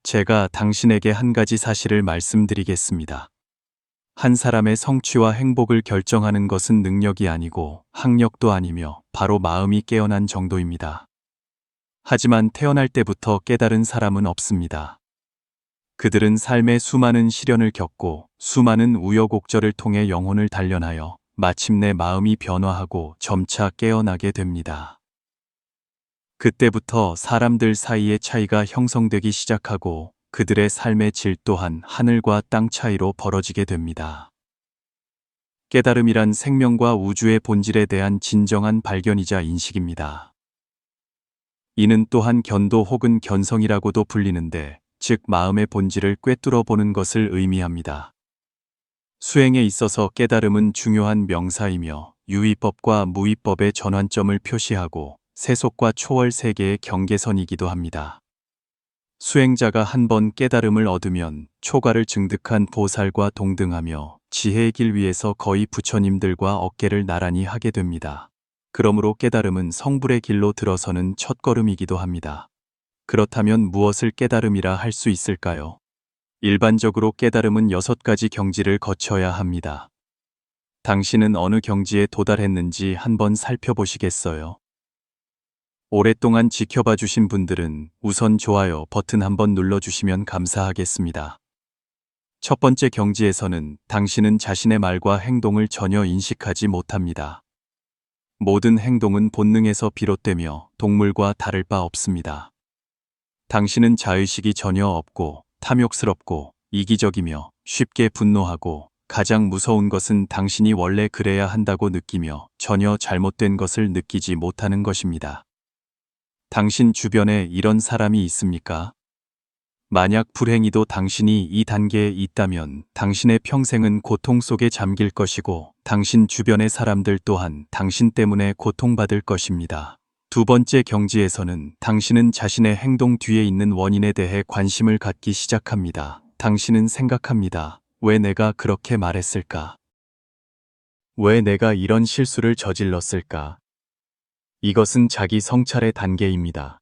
제가 당신에게 한 가지 사실을 말씀드리겠습니다. 한 사람의 성취와 행복을 결정하는 것은 능력이 아니고 학력도 아니며 바로 마음이 깨어난 정도입니다. 하지만 태어날 때부터 깨달은 사람은 없습니다. 그들은 삶의 수많은 시련을 겪고 수많은 우여곡절을 통해 영혼을 단련하여 마침내 마음이 변화하고 점차 깨어나게 됩니다. 그때부터 사람들 사이의 차이가 형성되기 시작하고 그들의 삶의 질 또한 하늘과 땅 차이로 벌어지게 됩니다. 깨달음이란 생명과 우주의 본질에 대한 진정한 발견이자 인식입니다. 이는 또한 견도 혹은 견성이라고도 불리는데, 즉 마음의 본질을 꿰뚫어 보는 것을 의미합니다. 수행에 있어서 깨달음은 중요한 명사이며 유의법과 무의법의 전환점을 표시하고 세속과 초월 세계의 경계선이기도 합니다. 수행자가 한 번 깨달음을 얻으면 초가를 증득한 보살과 동등하며 지혜의 길 위에서 거의 부처님들과 어깨를 나란히 하게 됩니다. 그러므로 깨달음은 성불의 길로 들어서는 첫걸음이기도 합니다. 그렇다면 무엇을 깨달음이라 할 수 있을까요? 일반적으로 깨달음은 6가지 경지를 거쳐야 합니다. 당신은 어느 경지에 도달했는지 한번 살펴보시겠어요? 오랫동안 지켜봐 주신 분들은 우선 좋아요 버튼 한번 눌러주시면 감사하겠습니다. 첫 번째 경지에서는 당신은 자신의 말과 행동을 전혀 인식하지 못합니다. 모든 행동은 본능에서 비롯되며 동물과 다를 바 없습니다. 당신은 자의식이 전혀 없고 탐욕스럽고 이기적이며 쉽게 분노하고 가장 무서운 것은 당신이 원래 그래야 한다고 느끼며 전혀 잘못된 것을 느끼지 못하는 것입니다. 당신 주변에 이런 사람이 있습니까? 만약 불행히도 당신이 이 단계에 있다면 당신의 평생은 고통 속에 잠길 것이고 당신 주변의 사람들 또한 당신 때문에 고통받을 것입니다. 두 번째 경지에서는 당신은 자신의 행동 뒤에 있는 원인에 대해 관심을 갖기 시작합니다. 당신은 생각합니다. 왜 내가 그렇게 말했을까? 왜 내가 이런 실수를 저질렀을까? 이것은 자기 성찰의 단계입니다.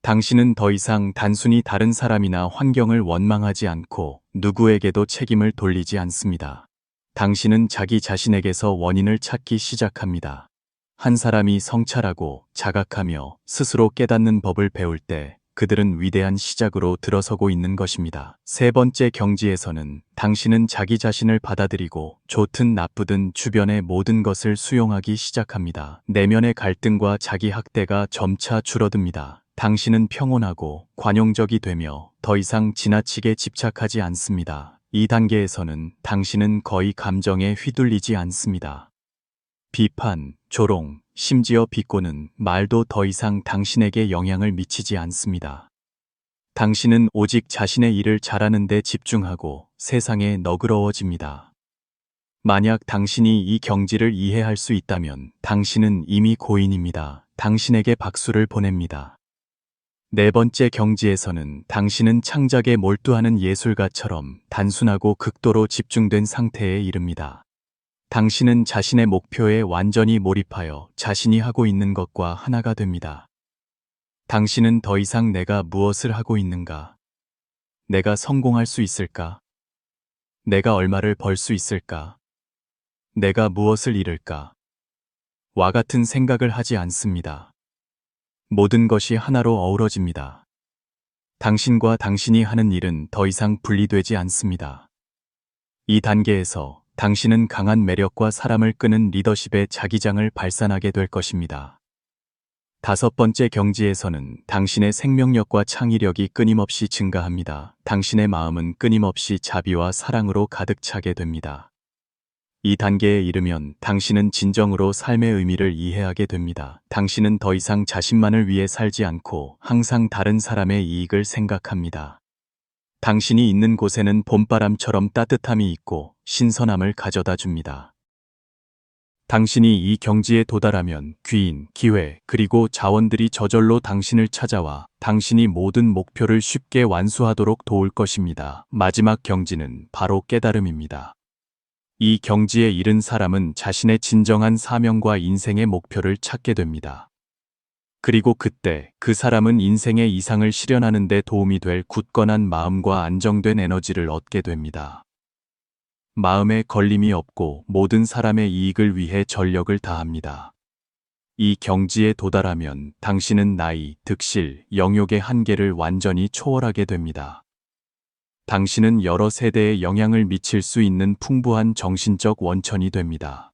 당신은 더 이상 단순히 다른 사람이나 환경을 원망하지 않고 누구에게도 책임을 돌리지 않습니다. 당신은 자기 자신에게서 원인을 찾기 시작합니다. 한 사람이 성찰하고 자각하며 스스로 깨닫는 법을 배울 때 그들은 위대한 시작으로 들어서고 있는 것입니다. 세 번째 경지에서는 당신은 자기 자신을 받아들이고 좋든 나쁘든 주변의 모든 것을 수용하기 시작합니다. 내면의 갈등과 자기 학대가 점차 줄어듭니다. 당신은 평온하고 관용적이 되며 더 이상 지나치게 집착하지 않습니다. 이 단계에서는 당신은 거의 감정에 휘둘리지 않습니다. 비판, 조롱, 심지어 비꼬는 말도 더 이상 당신에게 영향을 미치지 않습니다. 당신은 오직 자신의 일을 잘하는 데 집중하고 세상에 너그러워집니다. 만약 당신이 이 경지를 이해할 수 있다면 당신은 이미 고인입니다. 당신에게 박수를 보냅니다. 네 번째 경지에서는 당신은 창작에 몰두하는 예술가처럼 단순하고 극도로 집중된 상태에 이릅니다. 당신은 자신의 목표에 완전히 몰입하여 자신이 하고 있는 것과 하나가 됩니다. 당신은 더 이상 내가 무엇을 하고 있는가? 내가 성공할 수 있을까? 내가 얼마를 벌 수 있을까? 내가 무엇을 잃을까? 와 같은 생각을 하지 않습니다. 모든 것이 하나로 어우러집니다. 당신과 당신이 하는 일은 더 이상 분리되지 않습니다. 이 단계에서 당신은 강한 매력과 사람을 끄는 리더십의 자기장을 발산하게 될 것입니다. 다섯 번째 경지에서는 당신의 생명력과 창의력이 끊임없이 증가합니다. 당신의 마음은 끊임없이 자비와 사랑으로 가득 차게 됩니다. 이 단계에 이르면 당신은 진정으로 삶의 의미를 이해하게 됩니다. 당신은 더 이상 자신만을 위해 살지 않고 항상 다른 사람의 이익을 생각합니다. 당신이 있는 곳에는 봄바람처럼 따뜻함이 있고 신선함을 가져다 줍니다. 당신이 이 경지에 도달하면 귀인, 기회, 그리고 자원들이 저절로 당신을 찾아와 당신이 모든 목표를 쉽게 완수하도록 도울 것입니다. 마지막 경지는 바로 깨달음입니다. 이 경지에 이른 사람은 자신의 진정한 사명과 인생의 목표를 찾게 됩니다. 그리고 그때 그 사람은 인생의 이상을 실현하는 데 도움이 될 굳건한 마음과 안정된 에너지를 얻게 됩니다. 마음에 걸림이 없고 모든 사람의 이익을 위해 전력을 다합니다. 이 경지에 도달하면 당신은 나이, 득실, 영역의 한계를 완전히 초월하게 됩니다. 당신은 여러 세대에 영향을 미칠 수 있는 풍부한 정신적 원천이 됩니다.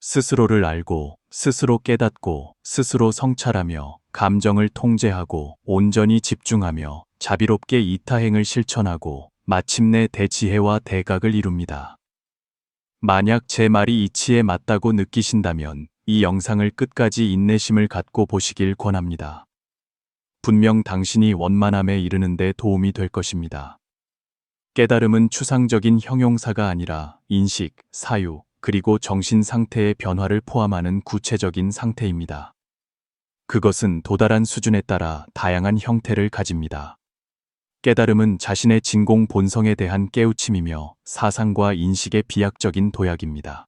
스스로를 알고, 스스로 깨닫고, 스스로 성찰하며, 감정을 통제하고, 온전히 집중하며, 자비롭게 이타행을 실천하고, 마침내 대지혜와 대각을 이룹니다. 만약 제 말이 이치에 맞다고 느끼신다면 이 영상을 끝까지 인내심을 갖고 보시길 권합니다. 분명 당신이 원만함에 이르는 데 도움이 될 것입니다. 깨달음은 추상적인 형용사가 아니라 인식, 사유, 그리고 정신 상태의 변화를 포함하는 구체적인 상태입니다. 그것은 도달한 수준에 따라 다양한 형태를 가집니다. 깨달음은 자신의 진공 본성에 대한 깨우침이며 사상과 인식의 비약적인 도약입니다.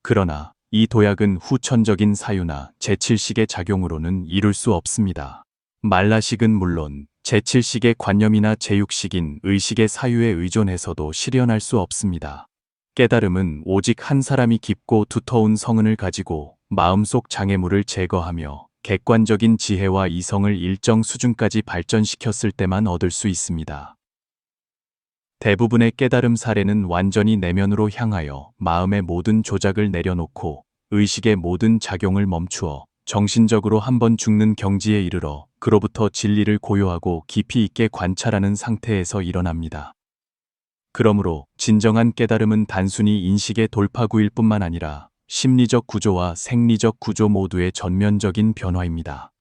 그러나 이 도약은 후천적인 사유나 제7식의 작용으로는 이룰 수 없습니다. 말라식은 물론 제7식의 관념이나 제6식인 의식의 사유에 의존해서도 실현할 수 없습니다. 깨달음은 오직 한 사람이 깊고 두터운 성은을 가지고 마음속 장애물을 제거하며 객관적인 지혜와 이성을 일정 수준까지 발전시켰을 때만 얻을 수 있습니다. 대부분의 깨달음 사례는 완전히 내면으로 향하여 마음의 모든 조작을 내려놓고 의식의 모든 작용을 멈추어 정신적으로 한번 죽는 경지에 이르러 그로부터 진리를 고요하고 깊이 있게 관찰하는 상태에서 일어납니다. 그러므로 진정한 깨달음은 단순히 인식의 돌파구일 뿐만 아니라 심리적 구조와 생리적 구조 모두의 전면적인 변화입니다.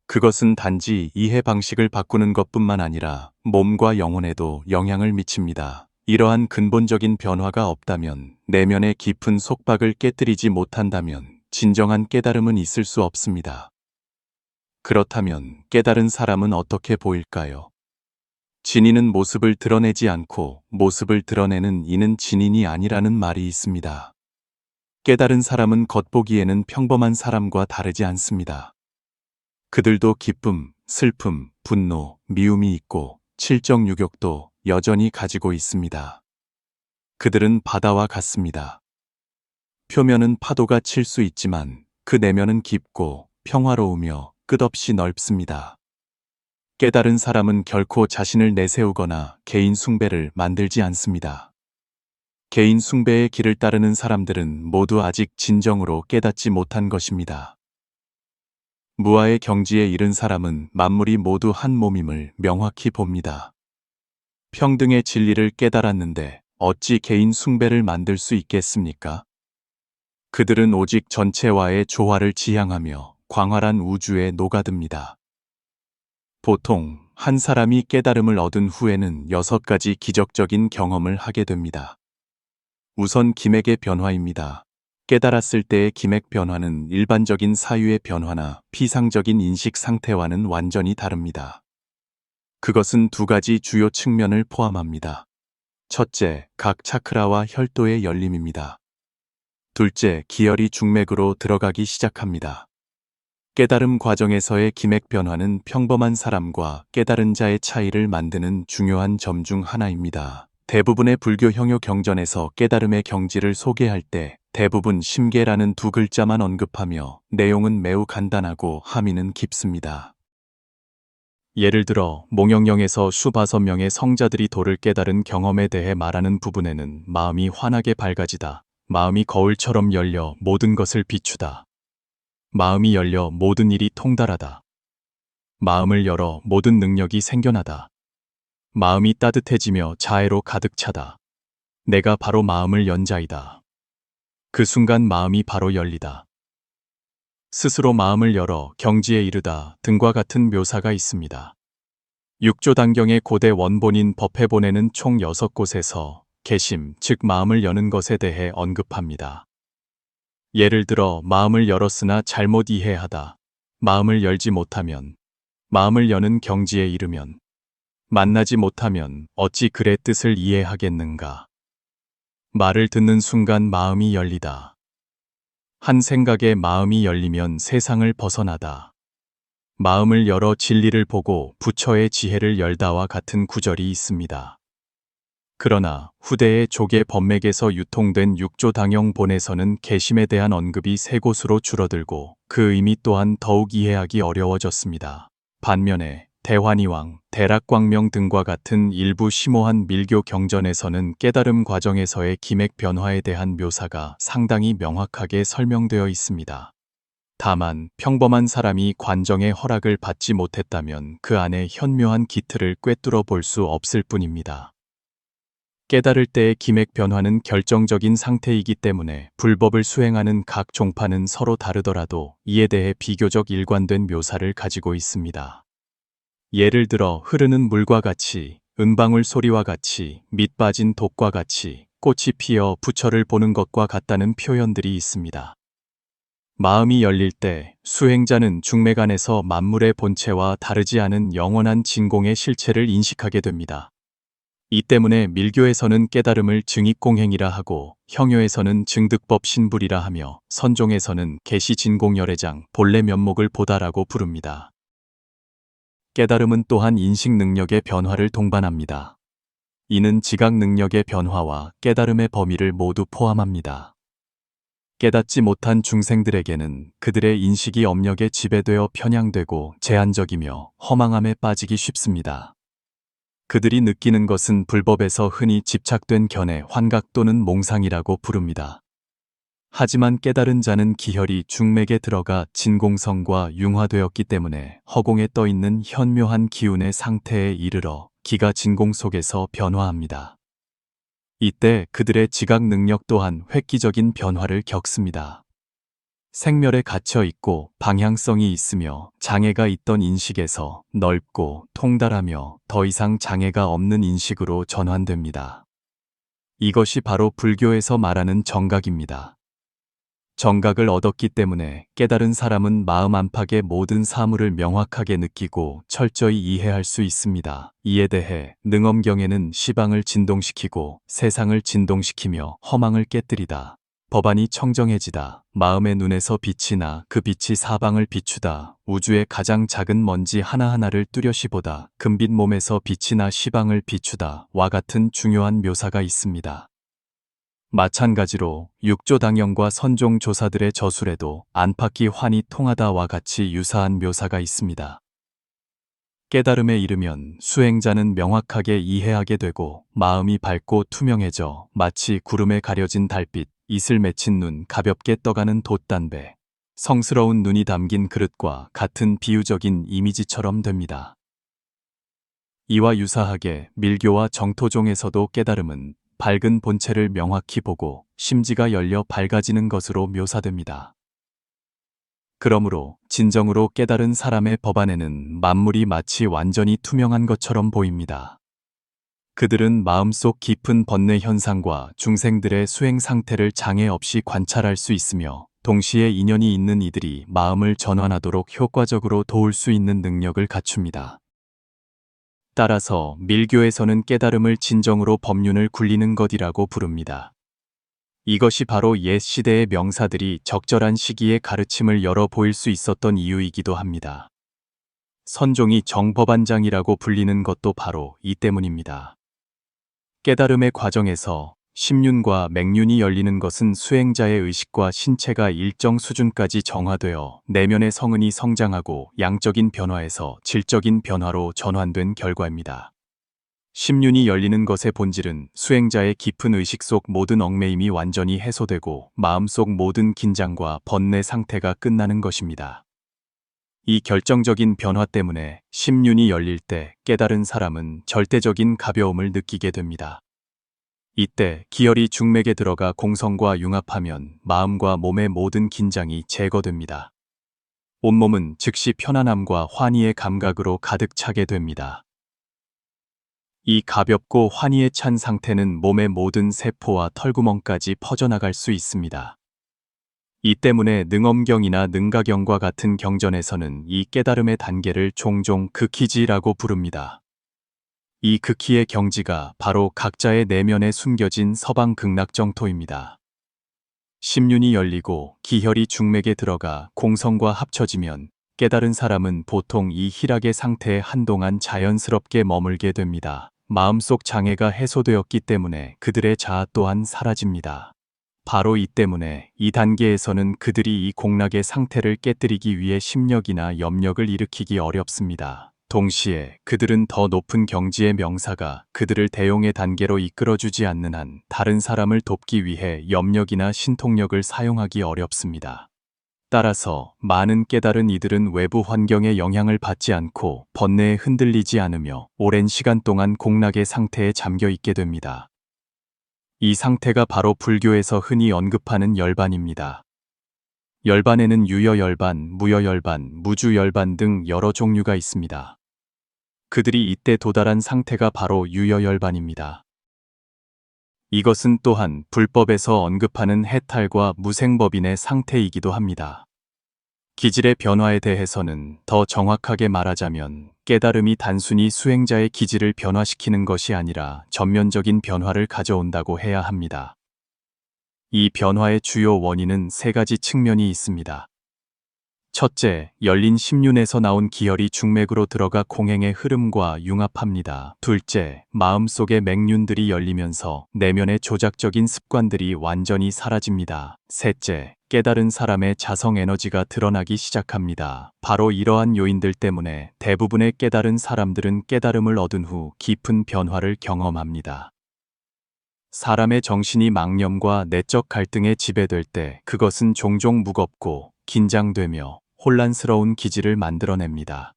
그것은 단지 이해 방식을 바꾸는 것뿐만 아니라 몸과 영혼에도 영향을 미칩니다. 이러한 근본적인 변화가 없다면, 내면의 깊은 속박을 깨뜨리지 못한다면 진정한 깨달음은 있을 수 없습니다. 그렇다면 깨달은 사람은 어떻게 보일까요? 진인은 모습을 드러내지 않고 모습을 드러내는 이는 진인이 아니라는 말이 있습니다. 깨달은 사람은 겉보기에는 평범한 사람과 다르지 않습니다. 그들도 기쁨, 슬픔, 분노, 미움이 있고 칠정 유격도 여전히 가지고 있습니다. 그들은 바다와 같습니다. 표면은 파도가 칠 수 있지만 그 내면은 깊고 평화로우며 끝없이 넓습니다. 깨달은 사람은 결코 자신을 내세우거나 개인 숭배를 만들지 않습니다. 개인 숭배의 길을 따르는 사람들은 모두 아직 진정으로 깨닫지 못한 것입니다. 무아의 경지에 이른 사람은 만물이 모두 한 몸임을 명확히 봅니다. 평등의 진리를 깨달았는데 어찌 개인 숭배를 만들 수 있겠습니까? 그들은 오직 전체와의 조화를 지향하며 광활한 우주에 녹아듭니다. 보통 한 사람이 깨달음을 얻은 후에는 6가지 기적적인 경험을 하게 됩니다. 우선 기맥의 변화입니다. 깨달았을 때의 기맥 변화는 일반적인 사유의 변화나 피상적인 인식 상태와는 완전히 다릅니다. 그것은 2가지 주요 측면을 포함합니다. 첫째, 각 차크라와 혈도의 열림입니다. 둘째, 기혈이 중맥으로 들어가기 시작합니다. 깨달음 과정에서의 기맥 변화는 평범한 사람과 깨달은 자의 차이를 만드는 중요한 점 중 하나입니다. 대부분의 불교 형요 경전에서 깨달음의 경지를 소개할 때 대부분 심계라는 2글자만 언급하며 내용은 매우 간단하고 함의는 깊습니다. 예를 들어 몽영영에서 수바섯 명의 성자들이 도를 깨달은 경험에 대해 말하는 부분에는 마음이 환하게 밝아지다, 마음이 거울처럼 열려 모든 것을 비추다, 마음이 열려 모든 일이 통달하다, 마음을 열어 모든 능력이 생겨나다, 마음이 따뜻해지며 자애로 가득 차다. 내가 바로 마음을 연 자이다. 그 순간 마음이 바로 열리다. 스스로 마음을 열어 경지에 이르다 등과 같은 묘사가 있습니다. 육조단경의 고대 원본인 법회본에는 총 6곳에서 개심, 즉 마음을 여는 것에 대해 언급합니다. 예를 들어 마음을 열었으나 잘못 이해하다, 마음을 열지 못하면, 마음을 여는 경지에 이르면, 만나지 못하면 어찌 그의 뜻을 이해하겠는가. 말을 듣는 순간 마음이 열리다. 한 생각에 마음이 열리면 세상을 벗어나다. 마음을 열어 진리를 보고 부처의 지혜를 열다와 같은 구절이 있습니다. 그러나 후대의 조계 법맥에서 유통된 육조당영본에서는 개심에 대한 언급이 세 곳으로 줄어들고 그 의미 또한 더욱 이해하기 어려워졌습니다. 반면에 대환희왕, 대락광명 등과 같은 일부 심오한 밀교 경전에서는 깨달음 과정에서의 기맥 변화에 대한 묘사가 상당히 명확하게 설명되어 있습니다. 다만 평범한 사람이 관정의 허락을 받지 못했다면 그 안에 현묘한 기틀을 꿰뚫어 볼 수 없을 뿐입니다. 깨달을 때의 기맥 변화는 결정적인 상태이기 때문에 불법을 수행하는 각 종파는 서로 다르더라도 이에 대해 비교적 일관된 묘사를 가지고 있습니다. 예를 들어 흐르는 물과 같이, 은방울 소리와 같이, 밑 빠진 독과 같이, 꽃이 피어 부처를 보는 것과 같다는 표현들이 있습니다. 마음이 열릴 때 수행자는 중맥 안에서 만물의 본체와 다르지 않은 영원한 진공의 실체를 인식하게 됩니다. 이 때문에 밀교에서는 깨달음을 증입공행이라 하고 형효에서는 증득법 신불이라 하며 선종에서는 계시진공열애장 본래 면목을 보다라고 부릅니다. 깨달음은 또한 인식 능력의 변화를 동반합니다. 이는 지각 능력의 변화와 깨달음의 범위를 모두 포함합니다. 깨닫지 못한 중생들에게는 그들의 인식이 업력에 지배되어 편향되고 제한적이며 허망함에 빠지기 쉽습니다. 그들이 느끼는 것은 불법에서 흔히 집착된 견해, 환각 또는 몽상이라고 부릅니다. 하지만 깨달은 자는 기혈이 중맥에 들어가 진공성과 융화되었기 때문에 허공에 떠있는 현묘한 기운의 상태에 이르러 기가 진공 속에서 변화합니다. 이때 그들의 지각 능력 또한 획기적인 변화를 겪습니다. 생멸에 갇혀 있고 방향성이 있으며 장애가 있던 인식에서 넓고 통달하며 더 이상 장애가 없는 인식으로 전환됩니다. 이것이 바로 불교에서 말하는 정각입니다. 정각을 얻었기 때문에 깨달은 사람은 마음 안팎의 모든 사물을 명확하게 느끼고 철저히 이해할 수 있습니다. 이에 대해 능엄경에는 시방을 진동시키고 세상을 진동시키며 허망을 깨뜨리다. 법안이 청정해지다. 마음의 눈에서 빛이 나 그 빛이 사방을 비추다. 우주의 가장 작은 먼지 하나하나를 뚜렷이 보다. 금빛 몸에서 빛이 나 시방을 비추다. 와 같은 중요한 묘사가 있습니다. 마찬가지로 육조당영과 선종조사들의 저술에도 안팎이 환히 통하다와 같이 유사한 묘사가 있습니다. 깨달음에 이르면 수행자는 명확하게 이해하게 되고 마음이 밝고 투명해져 마치 구름에 가려진 달빛, 이슬 맺힌 눈, 가볍게 떠가는 돛담배, 성스러운 눈이 담긴 그릇과 같은 비유적인 이미지처럼 됩니다. 이와 유사하게 밀교와 정토종에서도 깨달음은 밝은 본체를 명확히 보고 심지가 열려 밝아지는 것으로 묘사됩니다. 그러므로 진정으로 깨달은 사람의 법안에는 만물이 마치 완전히 투명한 것처럼 보입니다. 그들은 마음속 깊은 번뇌 현상과 중생들의 수행 상태를 장애 없이 관찰할 수 있으며 동시에 인연이 있는 이들이 마음을 전환하도록 효과적으로 도울 수 있는 능력을 갖춥니다. 따라서 밀교에서는 깨달음을 진정으로 법륜을 굴리는 것이라고 부릅니다. 이것이 바로 옛 시대의 명사들이 적절한 시기에 가르침을 열어 보일 수 있었던 이유이기도 합니다. 선종이 정법안장이라고 불리는 것도 바로 이 때문입니다. 깨달음의 과정에서 심륜과 맹륜이 열리는 것은 수행자의 의식과 신체가 일정 수준까지 정화되어 내면의 성은이 성장하고 양적인 변화에서 질적인 변화로 전환된 결과입니다. 심륜이 열리는 것의 본질은 수행자의 깊은 의식 속 모든 얽매임이 완전히 해소되고 마음속 모든 긴장과 번뇌 상태가 끝나는 것입니다. 이 결정적인 변화 때문에 심륜이 열릴 때 깨달은 사람은 절대적인 가벼움을 느끼게 됩니다. 이때 기혈이 중맥에 들어가 공성과 융합하면 마음과 몸의 모든 긴장이 제거됩니다. 온몸은 즉시 편안함과 환희의 감각으로 가득 차게 됩니다. 이 가볍고 환희에 찬 상태는 몸의 모든 세포와 털구멍까지 퍼져나갈 수 있습니다. 이 때문에 능엄경이나 능가경과 같은 경전에서는 이 깨달음의 단계를 종종 극희지라고 부릅니다. 이 극희의 경지가 바로 각자의 내면에 숨겨진 서방 극락정토입니다. 심륜이 열리고 기혈이 중맥에 들어가 공성과 합쳐지면 깨달은 사람은 보통 이 희락의 상태에 한동안 자연스럽게 머물게 됩니다. 마음속 장애가 해소되었기 때문에 그들의 자아 또한 사라집니다. 바로 이 때문에 이 단계에서는 그들이 이 공락의 상태를 깨뜨리기 위해 심력이나 염력을 일으키기 어렵습니다. 동시에 그들은 더 높은 경지의 명사가 그들을 대용의 단계로 이끌어주지 않는 한 다른 사람을 돕기 위해 염력이나 신통력을 사용하기 어렵습니다. 따라서 많은 깨달은 이들은 외부 환경의 영향을 받지 않고 번뇌에 흔들리지 않으며 오랜 시간 동안 공락의 상태에 잠겨 있게 됩니다. 이 상태가 바로 불교에서 흔히 언급하는 열반입니다. 열반에는 유여열반, 무여열반, 무주열반 등 여러 종류가 있습니다. 그들이 이때 도달한 상태가 바로 유여열반입니다. 이것은 또한 불법에서 언급하는 해탈과 무생법인의 상태이기도 합니다. 기질의 변화에 대해서는 더 정확하게 말하자면 깨달음이 단순히 수행자의 기질을 변화시키는 것이 아니라 전면적인 변화를 가져온다고 해야 합니다. 이 변화의 주요 원인은 세 가지 측면이 있습니다. 첫째, 열린 심륜에서 나온 기혈이 중맥으로 들어가 공행의 흐름과 융합합니다. 둘째, 마음속의 맥륜들이 열리면서 내면의 조작적인 습관들이 완전히 사라집니다. 셋째, 깨달은 사람의 자성 에너지가 드러나기 시작합니다. 바로 이러한 요인들 때문에 대부분의 깨달은 사람들은 깨달음을 얻은 후 깊은 변화를 경험합니다. 사람의 정신이 망념과 내적 갈등에 지배될 때 그것은 종종 무겁고 긴장되며 혼란스러운 기질을 만들어냅니다.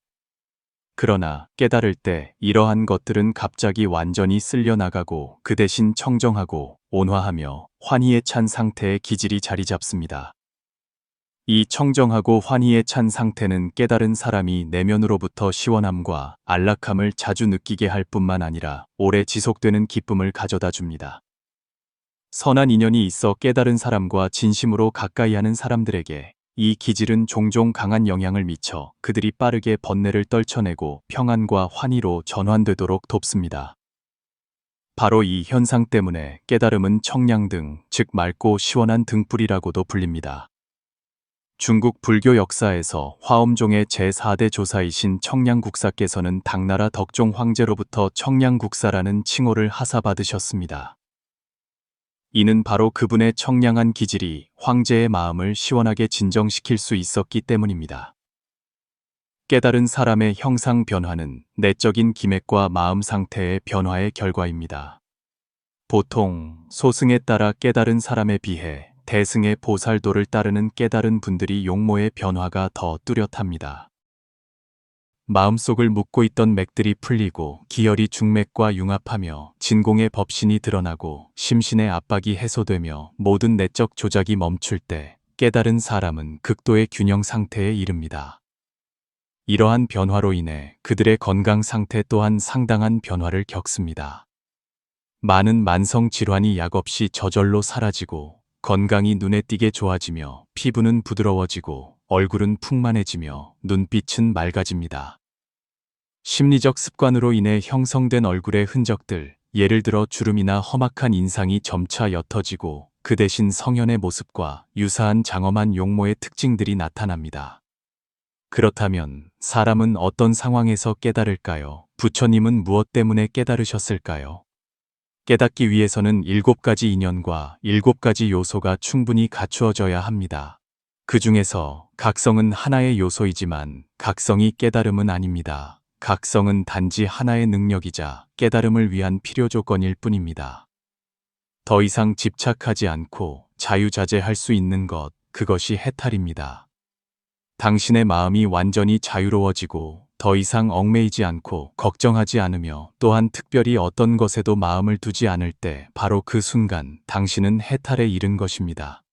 그러나 깨달을 때 이러한 것들은 갑자기 완전히 쓸려나가고 그 대신 청정하고 온화하며 환희에 찬 상태의 기질이 자리 잡습니다. 이 청정하고 환희에 찬 상태는 깨달은 사람이 내면으로부터 시원함과 안락함을 자주 느끼게 할 뿐만 아니라 오래 지속되는 기쁨을 가져다 줍니다. 선한 인연이 있어 깨달은 사람과 진심으로 가까이 하는 사람들에게 이 기질은 종종 강한 영향을 미쳐 그들이 빠르게 번뇌를 떨쳐내고 평안과 환희로 전환되도록 돕습니다. 바로 이 현상 때문에 깨달음은 청량등, 즉 맑고 시원한 등불이라고도 불립니다. 중국 불교 역사에서 화엄종의 제4대 조사이신 청량국사께서는 당나라 덕종 황제로부터 청량국사라는 칭호를 하사받으셨습니다. 이는 바로 그분의 청량한 기질이 황제의 마음을 시원하게 진정시킬 수 있었기 때문입니다. 깨달은 사람의 형상 변화는 내적인 기맥과 마음 상태의 변화의 결과입니다. 보통 소승에 따라 깨달은 사람에 비해 대승의 보살도를 따르는 깨달은 분들이 용모의 변화가 더 뚜렷합니다. 마음속을 묶고 있던 맥들이 풀리고 기혈이 중맥과 융합하며 진공의 법신이 드러나고 심신의 압박이 해소되며 모든 내적 조작이 멈출 때 깨달은 사람은 극도의 균형 상태에 이릅니다. 이러한 변화로 인해 그들의 건강 상태 또한 상당한 변화를 겪습니다. 많은 만성 질환이 약없이 저절로 사라지고 건강이 눈에 띄게 좋아지며 피부는 부드러워지고 얼굴은 풍만해지며 눈빛은 맑아집니다. 심리적 습관으로 인해 형성된 얼굴의 흔적들, 예를 들어 주름이나 험악한 인상이 점차 옅어지고 그 대신 성현의 모습과 유사한 장엄한 용모의 특징들이 나타납니다. 그렇다면 사람은 어떤 상황에서 깨달을까요? 부처님은 무엇 때문에 깨달으셨을까요? 깨닫기 위해서는 7가지 인연과 7가지 요소가 충분히 갖추어져야 합니다. 그 중에서 각성은 하나의 요소이지만 각성이 깨달음은 아닙니다. 각성은 단지 하나의 능력이자 깨달음을 위한 필요 조건일 뿐입니다. 더 이상 집착하지 않고 자유자재할 수 있는 것, 그것이 해탈입니다. 당신의 마음이 완전히 자유로워지고 더 이상 얽매이지 않고 걱정하지 않으며 또한 특별히 어떤 것에도 마음을 두지 않을 때 바로 그 순간 당신은 해탈에 이른 것입니다.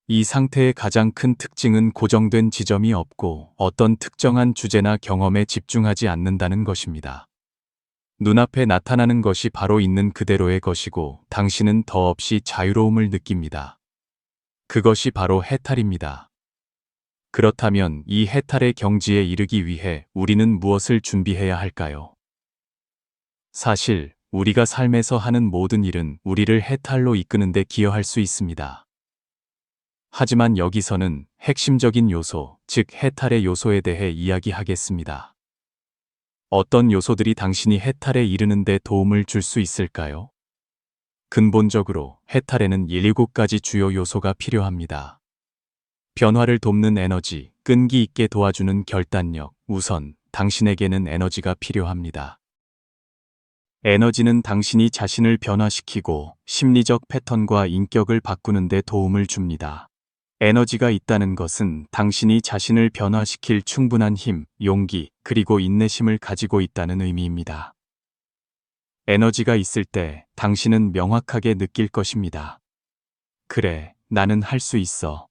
이 상태의 가장 큰 특징은 고정된 지점이 없고 어떤 특정한 주제나 경험에 집중하지 않는다는 것입니다. 눈앞에 나타나는 것이 바로 있는 그대로의 것이고 당신은 더없이 자유로움을 느낍니다. 그것이 바로 해탈입니다. 그렇다면 이 해탈의 경지에 이르기 위해 우리는 무엇을 준비해야 할까요? 사실 우리가 삶에서 하는 모든 일은 우리를 해탈로 이끄는 데 기여할 수 있습니다. 하지만 여기서는 핵심적인 요소, 즉 해탈의 요소에 대해 이야기하겠습니다. 어떤 요소들이 당신이 해탈에 이르는 데 도움을 줄 수 있을까요? 근본적으로 해탈에는 7가지 주요 요소가 필요합니다. 변화를 돕는 에너지, 끈기 있게 도와주는 결단력, 우선 당신에게는 에너지가 필요합니다. 에너지는 당신이 자신을 변화시키고 심리적 패턴과 인격을 바꾸는 데 도움을 줍니다. 에너지가 있다는 것은 당신이 자신을 변화시킬 충분한 힘, 용기, 그리고 인내심을 가지고 있다는 의미입니다. 에너지가 있을 때 당신은 명확하게 느낄 것입니다. 그래, 나는 할 수 있어.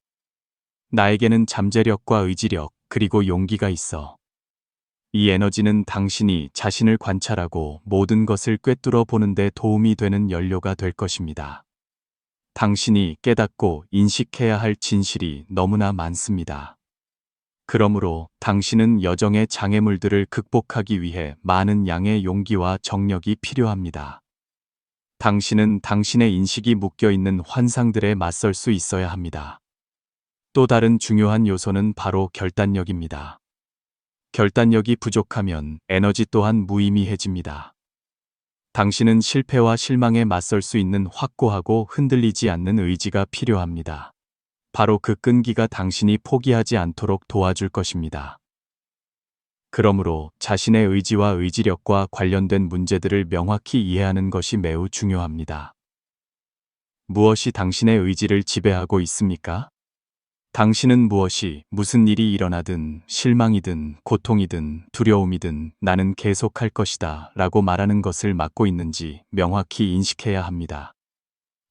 나에게는 잠재력과 의지력, 그리고 용기가 있어. 이 에너지는 당신이 자신을 관찰하고 모든 것을 꿰뚫어 보는 데 도움이 되는 연료가 될 것입니다. 당신이 깨닫고 인식해야 할 진실이 너무나 많습니다. 그러므로 당신은 여정의 장애물들을 극복하기 위해 많은 양의 용기와 정력이 필요합니다. 당신은 당신의 인식이 묶여 있는 환상들에 맞설 수 있어야 합니다. 또 다른 중요한 요소는 바로 결단력입니다. 결단력이 부족하면 에너지 또한 무의미해집니다. 당신은 실패와 실망에 맞설 수 있는 확고하고 흔들리지 않는 의지가 필요합니다. 바로 그 끈기가 당신이 포기하지 않도록 도와줄 것입니다. 그러므로 자신의 의지와 의지력과 관련된 문제들을 명확히 이해하는 것이 매우 중요합니다. 무엇이 당신의 의지를 지배하고 있습니까? 당신은 무슨 일이 일어나든 실망이든 고통이든 두려움이든 나는 계속할 것이다 라고 말하는 것을 막고 있는지 명확히 인식해야 합니다.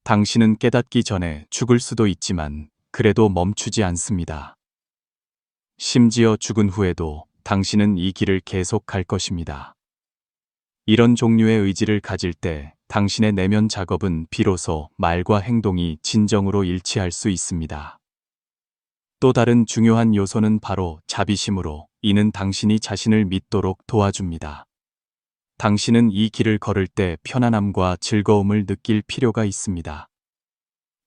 당신은 깨닫기 전에 죽을 수도 있지만 그래도 멈추지 않습니다. 심지어 죽은 후에도 당신은 이 길을 계속 갈 것입니다. 이런 종류의 의지를 가질 때 당신의 내면 작업은 비로소 말과 행동이 진정으로 일치할 수 있습니다. 또 다른 중요한 요소는 바로 자비심으로, 이는 당신이 자신을 믿도록 도와줍니다. 당신은 이 길을 걸을 때 편안함과 즐거움을 느낄 필요가 있습니다.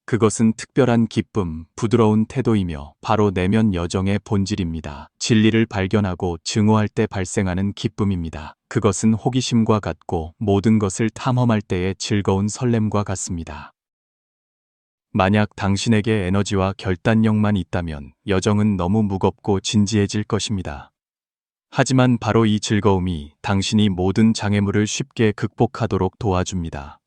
그것은 특별한 기쁨, 부드러운 태도이며 바로 내면 여정의 본질입니다. 진리를 발견하고 증오할 때 발생하는 기쁨입니다. 그것은 호기심과 같고 모든 것을 탐험할 때의 즐거운 설렘과 같습니다. 만약 당신에게 에너지와 결단력만 있다면 여정은 너무 무겁고 진지해질 것입니다. 하지만 바로 이 즐거움이 당신이 모든 장애물을 쉽게 극복하도록 도와줍니다.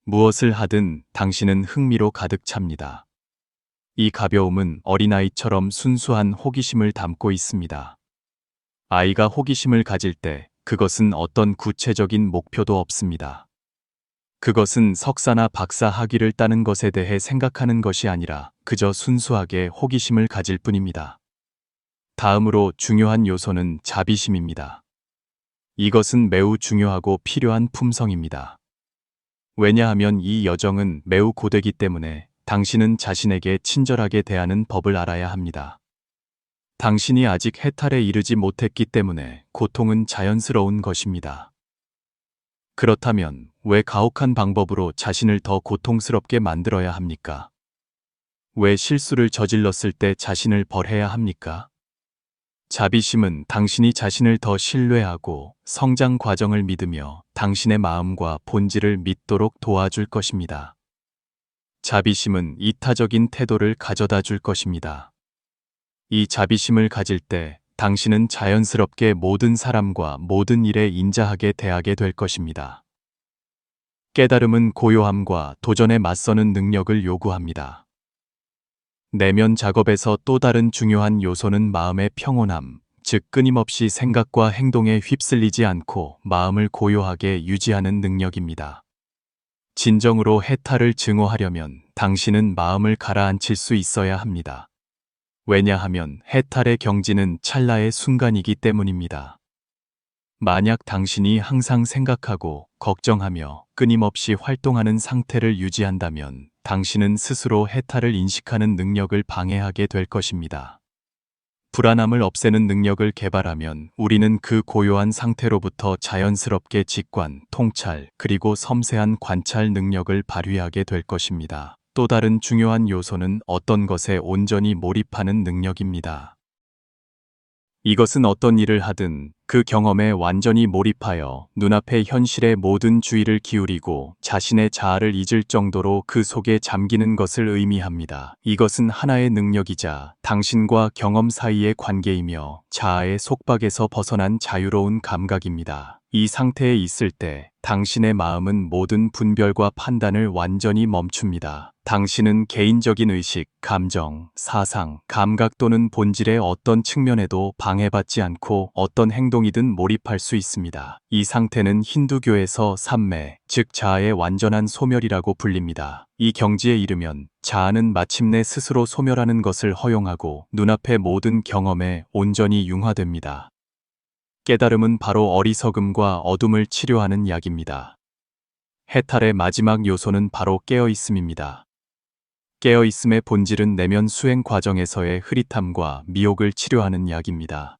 무엇을 하든 당신은 흥미로 가득 찹니다. 이 가벼움은 어린아이처럼 순수한 호기심을 담고 있습니다. 아이가 호기심을 가질 때 그것은 어떤 구체적인 목표도 없습니다. 그것은 석사나 박사 학위를 따는 것에 대해 생각하는 것이 아니라 그저 순수하게 호기심을 가질 뿐입니다. 다음으로 중요한 요소는 자비심입니다. 이것은 매우 중요하고 필요한 품성입니다. 왜냐하면 이 여정은 매우 고되기 때문에 당신은 자신에게 친절하게 대하는 법을 알아야 합니다. 당신이 아직 해탈에 이르지 못했기 때문에 고통은 자연스러운 것입니다. 그렇다면 왜 가혹한 방법으로 자신을 더 고통스럽게 만들어야 합니까? 왜 실수를 저질렀을 때 자신을 벌해야 합니까? 자비심은 당신이 자신을 더 신뢰하고 성장 과정을 믿으며 당신의 마음과 본질을 믿도록 도와줄 것입니다. 자비심은 이타적인 태도를 가져다 줄 것입니다. 이 자비심을 가질 때 당신은 자연스럽게 모든 사람과 모든 일에 인자하게 대하게 될 것입니다. 깨달음은 고요함과 도전에 맞서는 능력을 요구합니다. 내면 작업에서 또 다른 중요한 요소는 마음의 평온함, 즉 끊임없이 생각과 행동에 휩쓸리지 않고 마음을 고요하게 유지하는 능력입니다. 진정으로 해탈을 증오하려면 당신은 마음을 가라앉힐 수 있어야 합니다. 왜냐하면 해탈의 경지는 찰나의 순간이기 때문입니다. 만약 당신이 항상 생각하고 걱정하며 끊임없이 활동하는 상태를 유지한다면 당신은 스스로 해탈을 인식하는 능력을 방해하게 될 것입니다. 불안함을 없애는 능력을 개발하면 우리는 그 고요한 상태로부터 자연스럽게 직관, 통찰, 그리고 섬세한 관찰 능력을 발휘하게 될 것입니다. 또 다른 중요한 요소는 어떤 것에 온전히 몰입하는 능력입니다. 이것은 어떤 일을 하든 그 경험에 완전히 몰입하여 눈앞의 현실에 모든 주의를 기울이고 자신의 자아를 잊을 정도로 그 속에 잠기는 것을 의미합니다. 이것은 하나의 능력이자 당신과 경험 사이의 관계이며 자아의 속박에서 벗어난 자유로운 감각입니다. 이 상태에 있을 때 당신의 마음은 모든 분별과 판단을 완전히 멈춥니다. 당신은 개인적인 의식, 감정, 사상, 감각 또는 본질의 어떤 측면에도 방해받지 않고 어떤 행동이든 몰입할 수 있습니다. 이 상태는 힌두교에서 삼매, 즉 자아의 완전한 소멸이라고 불립니다. 이 경지에 이르면 자아는 마침내 스스로 소멸하는 것을 허용하고 눈앞의 모든 경험에 온전히 융화됩니다. 깨달음은 바로 어리석음과 어둠을 치료하는 약입니다. 해탈의 마지막 요소는 바로 깨어있음입니다. 깨어있음의 본질은 내면 수행 과정에서의 흐릿함과 미혹을 치료하는 약입니다.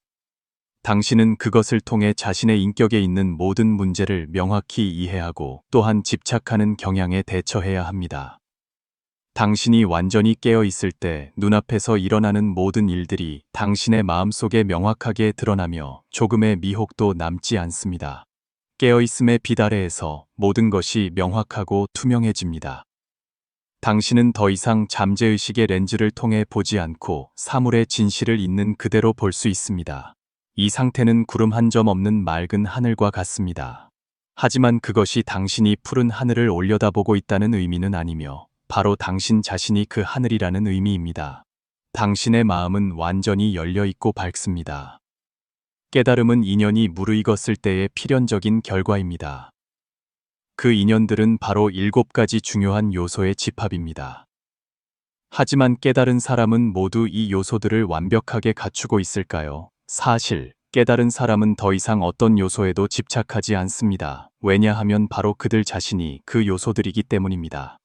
당신은 그것을 통해 자신의 인격에 있는 모든 문제를 명확히 이해하고 또한 집착하는 경향에 대처해야 합니다. 당신이 완전히 깨어 있을 때 눈앞에서 일어나는 모든 일들이 당신의 마음속에 명확하게 드러나며 조금의 미혹도 남지 않습니다. 깨어 있음의 빛 아래에서 모든 것이 명확하고 투명해집니다. 당신은 더 이상 잠재의식의 렌즈를 통해 보지 않고 사물의 진실을 있는 그대로 볼 수 있습니다. 이 상태는 구름 한 점 없는 맑은 하늘과 같습니다. 하지만 그것이 당신이 푸른 하늘을 올려다보고 있다는 의미는 아니며 바로 당신 자신이 그 하늘이라는 의미입니다. 당신의 마음은 완전히 열려 있고 밝습니다. 깨달음은 인연이 무르익었을 때의 필연적인 결과입니다. 그 인연들은 바로 7가지 중요한 요소의 집합입니다. 하지만 깨달은 사람은 모두 이 요소들을 완벽하게 갖추고 있을까요? 사실, 깨달은 사람은 더 이상 어떤 요소에도 집착하지 않습니다. 왜냐하면 바로 그들 자신이 그 요소들이기 때문입니다.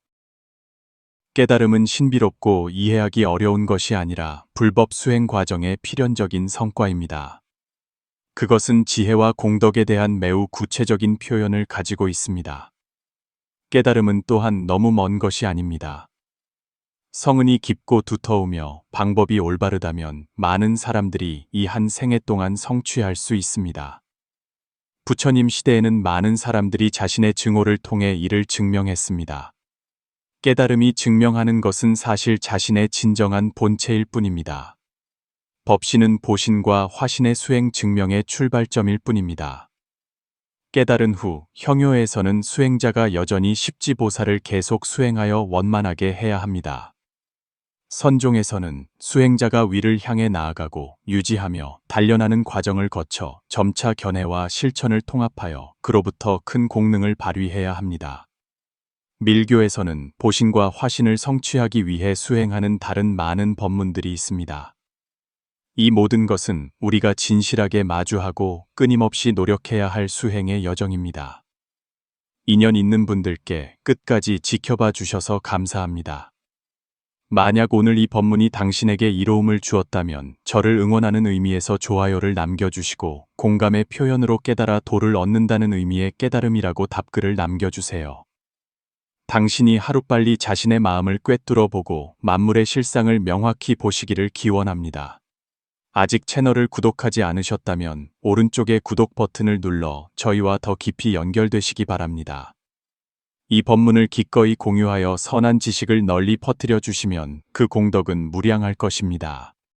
깨달음은 신비롭고 이해하기 어려운 것이 아니라 불법 수행 과정의 필연적인 성과입니다. 그것은 지혜와 공덕에 대한 매우 구체적인 표현을 가지고 있습니다. 깨달음은 또한 너무 먼 것이 아닙니다. 성은이 깊고 두터우며 방법이 올바르다면 많은 사람들이 이 한 생애 동안 성취할 수 있습니다. 부처님 시대에는 많은 사람들이 자신의 증오를 통해 이를 증명했습니다. 깨달음이 증명하는 것은 사실 자신의 진정한 본체일 뿐입니다. 법신은 보신과 화신의 수행 증명의 출발점일 뿐입니다. 깨달은 후 형효에서는 수행자가 여전히 십지보살을 계속 수행하여 원만하게 해야 합니다. 선종에서는 수행자가 위를 향해 나아가고 유지하며 단련하는 과정을 거쳐 점차 견해와 실천을 통합하여 그로부터 큰 공능을 발휘해야 합니다. 밀교에서는 보신과 화신을 성취하기 위해 수행하는 다른 많은 법문들이 있습니다. 이 모든 것은 우리가 진실하게 마주하고 끊임없이 노력해야 할 수행의 여정입니다. 인연 있는 분들께 끝까지 지켜봐 주셔서 감사합니다. 만약 오늘 이 법문이 당신에게 이로움을 주었다면 저를 응원하는 의미에서 좋아요를 남겨주시고 공감의 표현으로 깨달아 도를 얻는다는 의미의 깨달음이라고 답글을 남겨주세요. 당신이 하루빨리 자신의 마음을 꿰뚫어 보고 만물의 실상을 명확히 보시기를 기원합니다. 아직 채널을 구독하지 않으셨다면 오른쪽의 구독 버튼을 눌러 저희와 더 깊이 연결되시기 바랍니다. 이 법문을 기꺼이 공유하여 선한 지식을 널리 퍼뜨려 주시면 그 공덕은 무량할 것입니다.